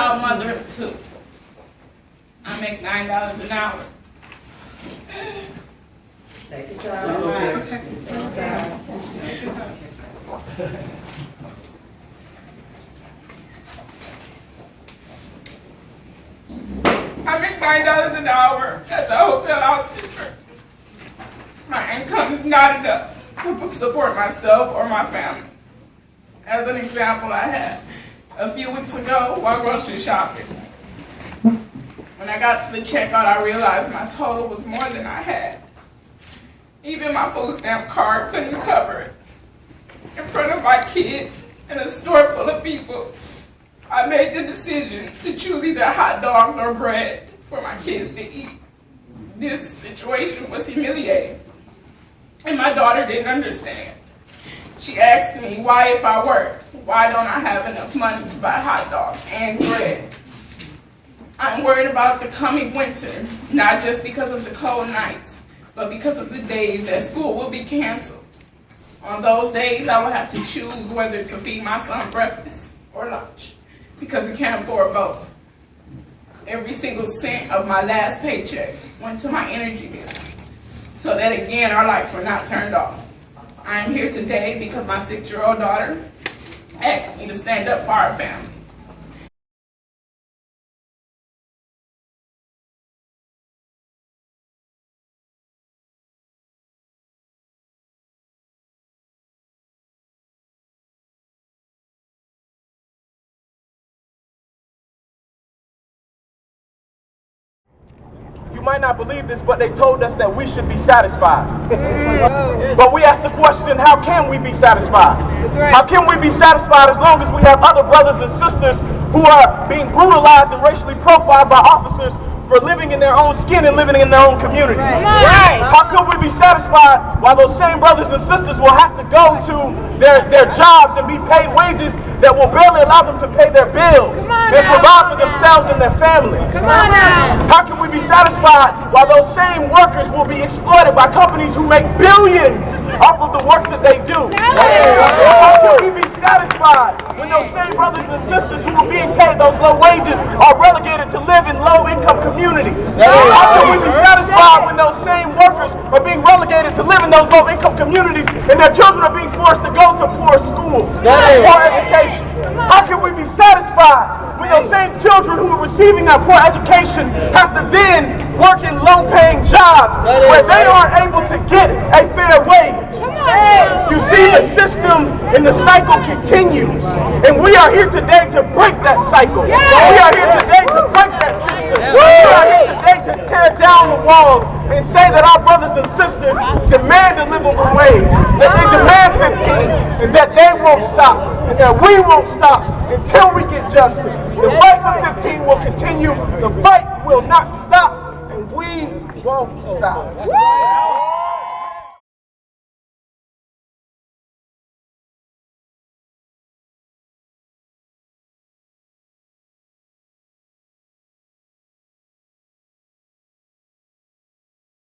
proud mother of 2. I make $9 an hour. Take your time. I make $9 an hour as a hotel housekeeper. My income is not enough to support myself or my family. As an example, I had a few weeks ago while grocery shopping. When I got to the checkout, I realized my total was more than I had. Even my food stamp card couldn't cover it. In front of my kids in a store full of people, I made the decision to choose either hot dogs or bread for my kids to eat. This situation was humiliating, and my daughter didn't understand. She asked me why, if I work, why don't I have enough money to buy hot dogs and bread? I'm worried about the coming winter, not just because of the cold nights, but because of the days that school will be canceled. On those days, I will have to choose whether to feed my son breakfast or lunch, because we can't afford both. Every single cent of my last paycheck went to my energy bill, so that again, our lights were not turned off. I am here today because my 6-year-old daughter asked me to stand up for our family. You might not believe this, but they told us that we should be satisfied. But we ask the question, how can we be satisfied? How can we be satisfied as long as we have other brothers and sisters who are being brutalized and racially profiled by officers for living in their own skin and living in their own community? How could we be satisfied while those same brothers and sisters will have to go to their jobs and be paid wages that will barely allow them to pay their bills and provide for themselves and their families? How can we be satisfied while those same workers will be exploited by companies who make billions off of the work that they do? How can we be satisfied when those same brothers and sisters who are being paid those low wages are relegated to live in low-income communities? How can we be satisfied when those same workers are being relegated to live in those low-income communities and their children are being forced to go to poor schools, poor education? How can we be satisfied when those same children who are receiving that poor education have to then work in low-paying jobs where they aren't able to get a fair wage? You see, the system and the cycle continues, and we are here today to break that cycle. We are here today to break that system. We are here today to tear down the walls and say that our brothers and sisters demand a livable wage, that they demand 15, and that they won't stop, and that we won't stop until we get justice. The fight for 15 will continue. The fight will not stop, and we won't stop.